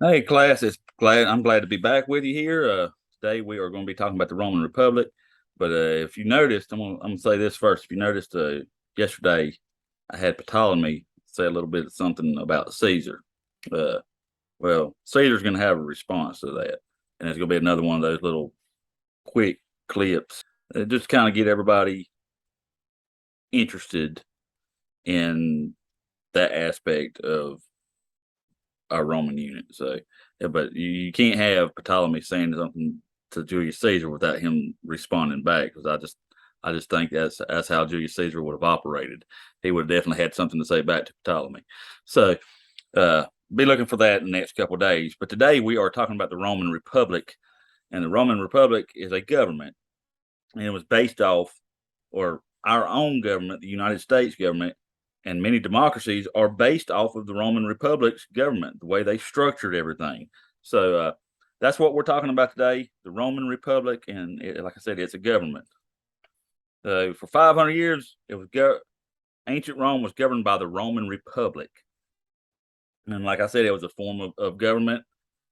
Hey, class, I'm glad to be back with you here. Today we are going to be talking about the Roman Republic. But if you noticed, I'm gonna say this first. If you noticed, yesterday I had Ptolemy say a little bit of something about Caesar. Uh, well, Caesar's going to have a response to that, and it's going to be another one of those little quick clips that just kind of get everybody interested in that aspect of our Roman unit. So, yeah, but you can't have Ptolemy saying something to Julius Caesar without him responding back, because I just think that's how Julius Caesar would have operated. He would have definitely had something to say back to Ptolemy. So, be looking for that in the next couple of days. But today we are talking about the Roman Republic, and the Roman Republic is a government, and it was based off, or our own government, the United States government, and many democracies are based off of the Roman Republic's government, the way they structured everything. So that's what we're talking about today, the Roman Republic, and like I said, it's a government. For 500 years, ancient Rome was governed by the Roman Republic, and like I said, it was a form of government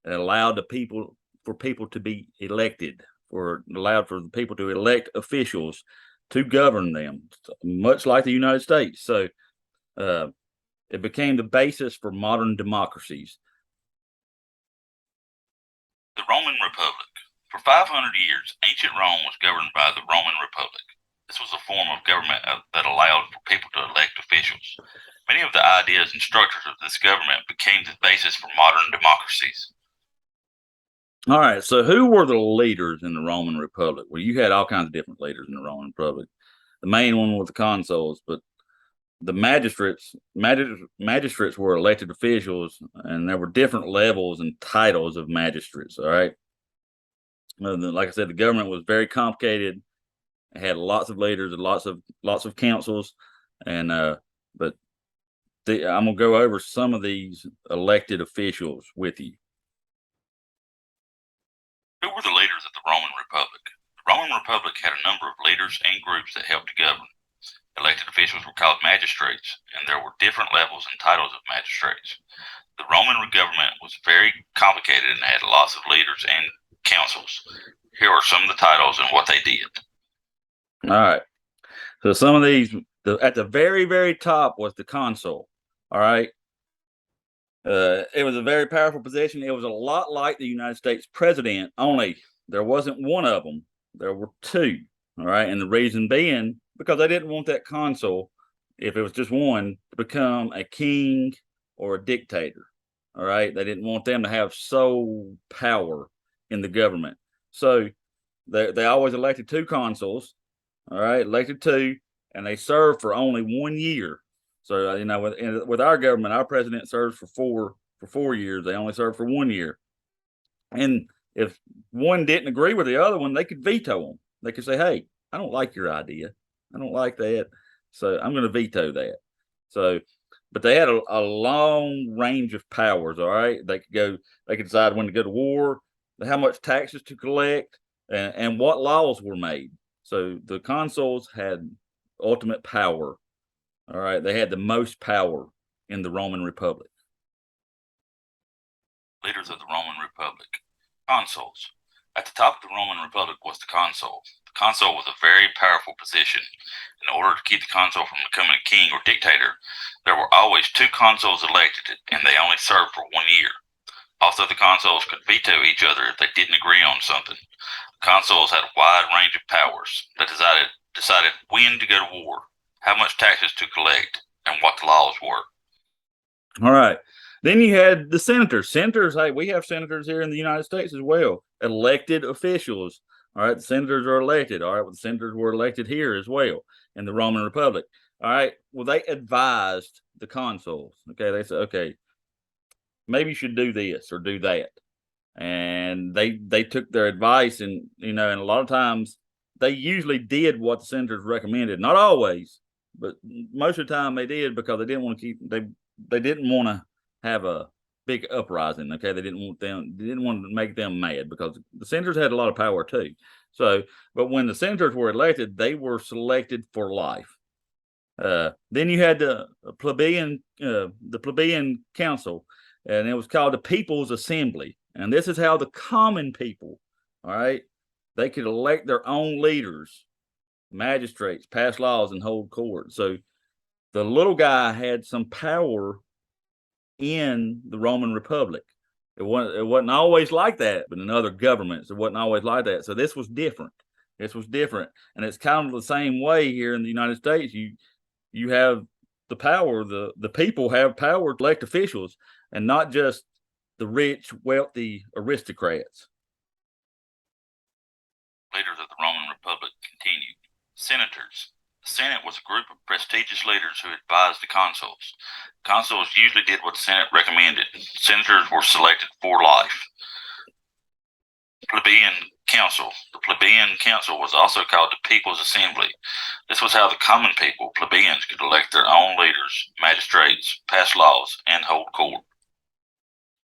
that allowed people to be elected, or allowed for the people to elect officials to govern them, much like the United States. So uh, it became the basis for modern democracies. The Roman Republic. For 500 years, ancient Rome was governed by the Roman Republic. This was a form of government that allowed for people to elect officials. Many of the ideas and structures of this government became the basis for modern democracies. All right, so who were the leaders in the Roman Republic? Well, you had all kinds of different leaders in the Roman Republic. The main one was the consuls, but the magistrates were elected officials, and there were different levels and titles of magistrates. All right, like I said, the government was very complicated. It had lots of leaders and lots of councils, and but I'm gonna go over some of these elected officials with you. Who were the leaders of the Roman Republic? The Roman Republic had a number of leaders and groups that helped to govern. Elected officials were called magistrates, and there were different levels and titles of magistrates. The Roman government was very complicated and had lots of leaders and councils. Here are some of the titles and what they did. All right. So some of these, at the very, very top was the consul. All right. It was a very powerful position. It was a lot like the United States president, only there wasn't one of them. There were two. All right. And the reason being, because they didn't want that consul, if it was just one, to become a king or a dictator. All right. They didn't want them to have sole power in the government. So they always elected two consuls. All right. Elected two, and they served for only 1 year. So with our government, our president serves for 4 years. They only serve for 1 year, and if one didn't agree with the other one, they could veto them. They could say, "Hey, I don't like your idea. I don't like that, so I'm going to veto that." So, but they had a long range of powers. All right, they could decide when to go to war, how much taxes to collect, and what laws were made. So the consuls had ultimate power. All right, they had the most power in the Roman Republic. Leaders of the Roman Republic. Consuls. At the top of the Roman Republic was the consul. The consul was a very powerful position. In order to keep the consul from becoming a king or dictator, there were always two consuls elected, and they only served for 1 year. Also, the consuls could veto each other if they didn't agree on something. The consuls had a wide range of powers that decided when to go to war, how much taxes to collect, and what the laws were. All right. Then you had the senators. Senators, hey, we have senators here in the United States as well, elected officials. All right, the senators are elected. All right, well, the senators were elected here as well in the Roman Republic. All right, well, they advised the consuls. Okay, they said, okay, maybe you should do this or do that, and they took their advice, and and a lot of times they usually did what the senators recommended. Not always, but most of the time they did, because they didn't want to they didn't want to have a big uprising. Okay, they didn't want to make them mad, because the senators had a lot of power too. So, but when the senators were elected, they were selected for life. Then you had the plebeian council. and it was called the People's Assembly. And this is how the common people, all right, they could elect their own leaders, magistrates, pass laws, and hold court. So the little guy had some power in the Roman Republic. It wasn't always like that, but in other governments, it wasn't always like that. So this was different. This was different, and it's kind of the same way here in the United States. You have the power. The people have power to elect officials, and not just the rich, wealthy aristocrats. Leaders of the Roman Republic continued. Senators. The Senate was a group of prestigious leaders who advised the consuls. Consuls usually did what the Senate recommended. Senators were selected for life. Plebeian Council. The Plebeian Council was also called the People's Assembly. This was how the common people, plebeians, could elect their own leaders, magistrates, pass laws, and hold court.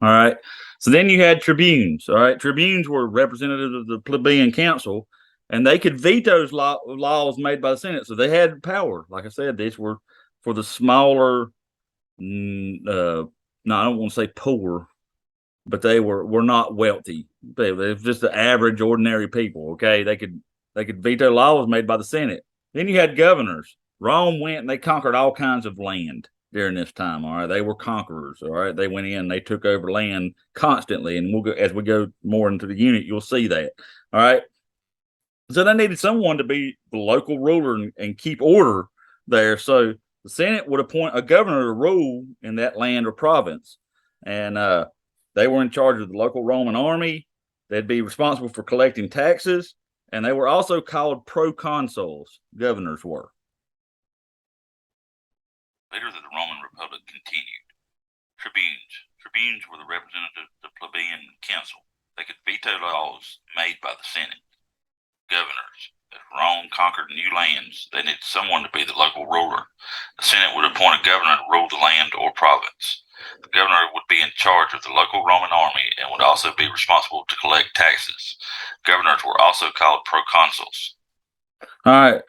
All right. So then you had tribunes. All right. Tribunes were representatives of the plebeian council, and they could veto laws made by the Senate. So they had power. Like I said, these were for the smaller, no, I don't want to say poor, but they were not wealthy. They were just the average, ordinary people. Okay. They could veto laws made by the Senate. Then you had governors. Rome went and they conquered all kinds of land during this time. All right, they were conquerors. All right, they went in, they took over land constantly, and we'll go as we go more into the unit, you'll see that. All right, so they needed someone to be the local ruler and keep order there. So the Senate would appoint a governor to rule in that land or province, and they were in charge of the local Roman army. They'd be responsible for collecting taxes, and they were also called proconsuls. Governors were. Leaders of the Roman Republic continued. Tribunes. Tribunes were the representatives of the plebeian council. They could veto laws made by the Senate. Governors. If Rome conquered new lands, they needed someone to be the local ruler. The Senate would appoint a governor to rule the land or province. The governor would be in charge of the local Roman army and would also be responsible to collect taxes. Governors were also called proconsuls. All right.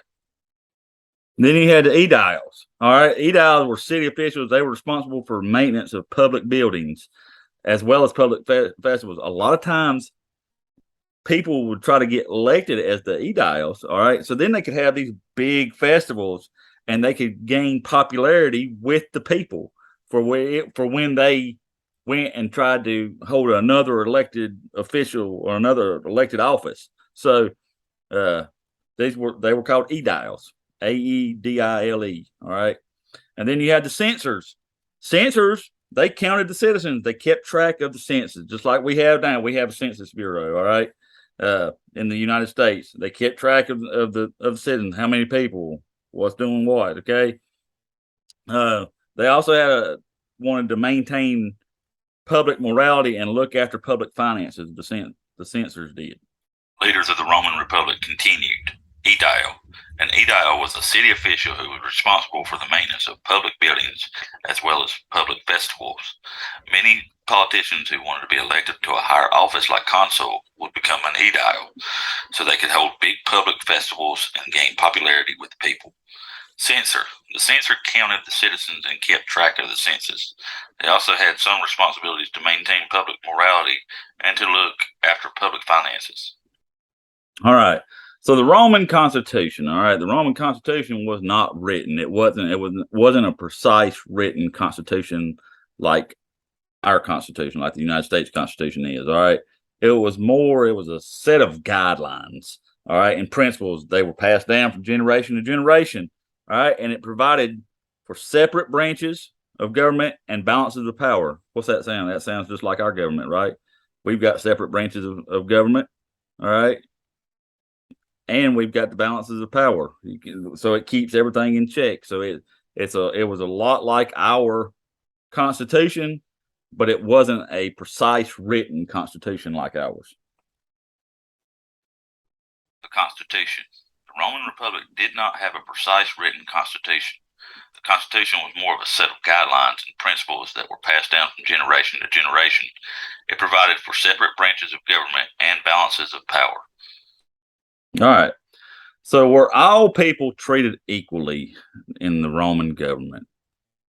Then you had the Edials. All right. Edials were city officials. They were responsible for maintenance of public buildings as well as public festivals. A lot of times people would try to get elected as the Edials. All right. So then they could have these big festivals and they could gain popularity with the people for when they went and tried to hold another elected official or another elected office. So they were called Ediles. Aedile. All right. And then you had the censors. Censors, they counted the citizens. They kept track of the census, just like we have now. We have a census bureau. All right. In the United States, they kept track of the citizens, how many people, what's doing what. Okay. They also wanted to maintain public morality and look after public finances. The censors did. Leaders of the Roman Republic continued. Edile. An edile was a city official who was responsible for the maintenance of public buildings as well as public festivals. Many politicians who wanted to be elected to a higher office like consul would become an edile so they could hold big public festivals and gain popularity with the people. Censor. The censor counted the citizens and kept track of the census. They also had some responsibilities to maintain public morality and to look after public finances. All right. So the Roman Constitution, all right, the Roman Constitution was not written. It wasn't a precise written constitution like our Constitution, like the United States Constitution is. All right. It was a set of guidelines, all right, and principles. They were passed down from generation to generation. All right. And it provided for separate branches of government and balances of power. What's that sound? That sounds just like our government, right? We've got separate branches of government. All right. And we've got the balances of power, so it keeps everything in check. So it was a lot like our Constitution, but it wasn't a precise written Constitution like ours. The Constitution. The Roman Republic did not have a precise written Constitution. The Constitution was more of a set of guidelines and principles that were passed down from generation to generation. It provided for separate branches of government and balances of power. All right. So were all people treated equally in the Roman government?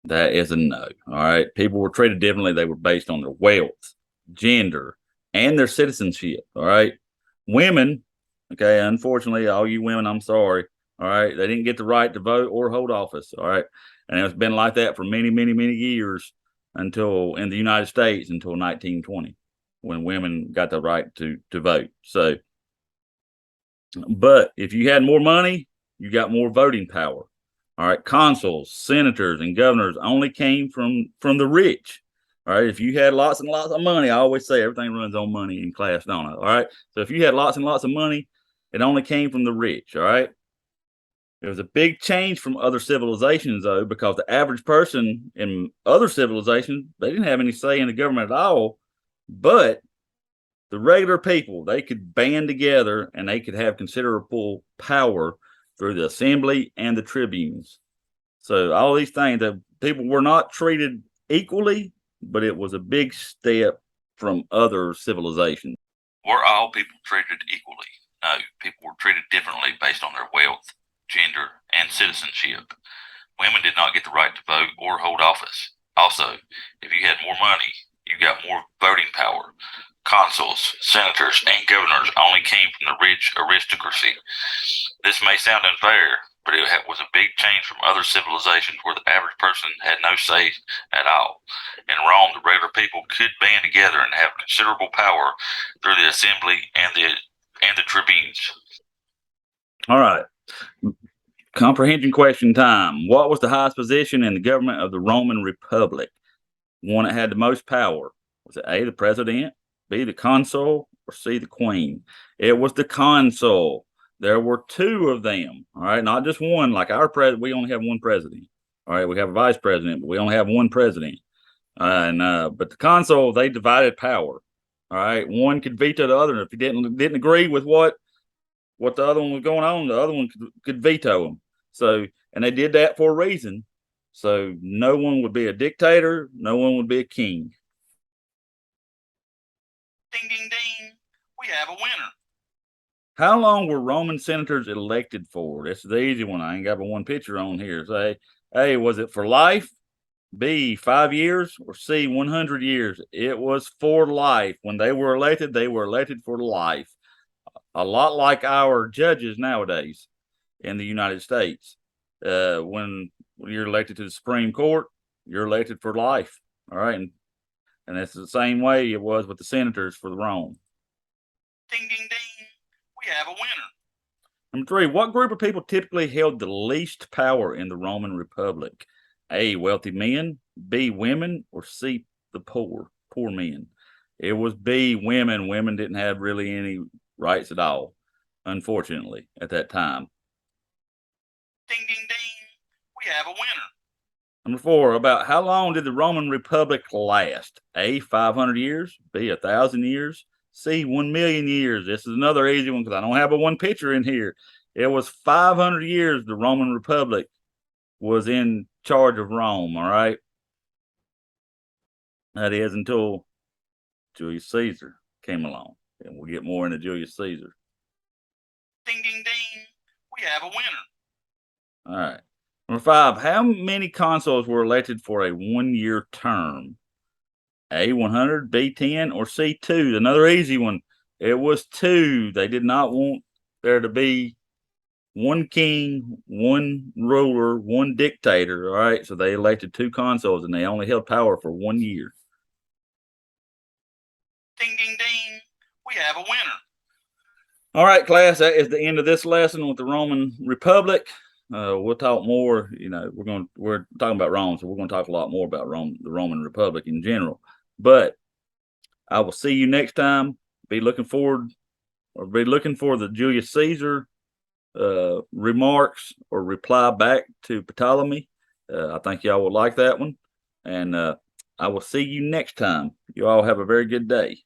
That is a no. All right. People were treated differently. They were based on their wealth, gender, and their citizenship. All right. Women, okay, unfortunately, all you women, I'm sorry. All right. They didn't get the right to vote or hold office. All right. And it's been like that for many, many, many years until in the United States until 1920 when women got the right to vote. So, but if you had more money, you got more voting power. All right, consuls, senators, and governors only came from the rich. All right, if you had lots and lots of money, I always say everything runs on money in class, don't it? All right, so if you had lots and lots of money, it only came from the rich. All right, it was a big change from other civilizations, though, because the average person in other civilizations they didn't have any say in the government at all. But the regular people they could band together and they could have considerable power through the assembly and the tribunes. So all these things that people were not treated equally, but it was a big step from other civilizations. Were all people treated equally? No, people were treated differently based on their wealth, gender, and citizenship. Women did not get the right to vote or hold office. Also, if you had more money, you got more voting power. Consuls, senators, and governors only came from the rich aristocracy. This may sound unfair, but it was a big change from other civilizations where the average person had no say at all. In Rome, the regular people could band together and have considerable power through the assembly and the tribunes. All right. Comprehension question time. What was the highest position in the government of the Roman Republic? One that had the most power. Was it A, the president, B, the consul, or C, the queen? It was the consul. There were two of them. All right, not just one. Like our president, we only have one president. All right, we have a vice president, but we only have one president. But the consul, they divided power. All right, one could veto the other. If he didn't agree with what the other one was going on, the other one could veto him. So, and they did that for a reason. So no one would be a dictator, no one would be a king. Ding, ding, ding. We have a winner. How long were Roman senators elected for? This is the easy one. I ain't got but one picture on here. Say, A, was it for life? B, 5 years? Or C, 100 years? It was for life. When they were elected for life. A lot like our judges nowadays in the United States. When you're elected to the Supreme Court, you're elected for life. All right. And that's the same way it was with the senators for the Rome. Ding, ding, ding. We have a winner. Number 3, what group of people typically held the least power in the Roman Republic? A, wealthy men, B, women, or C, the poor men? It was B, women. Women didn't have really any rights at all, unfortunately, at that time. Ding, ding, ding. We have a winner. Number 4, about how long did the Roman Republic last? A, 500 years, B, 1,000 years, C, 1,000,000 years. This is another easy one because I don't have a one picture in here. It was 500 years the Roman Republic was in charge of Rome, all right? That is until Julius Caesar came along. And we'll get more into Julius Caesar. Ding, ding, ding. We have a winner. All right. Number 5, how many consuls were elected for a 1-year term? A, 100, B, 10, or C, 2? Another easy one. It was 2. They did not want there to be one king, one ruler, one dictator. All right. So they elected 2 consuls and they only held power for 1 year. Ding, ding, ding. We have a winner. All right, class. That is the end of this lesson with the Roman Republic. We'll talk more. We're talking about Rome, so we're going to talk a lot more about Rome, the Roman Republic in general. But I will see you next time. Be looking for the Julius Caesar remarks or reply back to Ptolemy. I think y'all will like that one. And I will see you next time. You all have a very good day.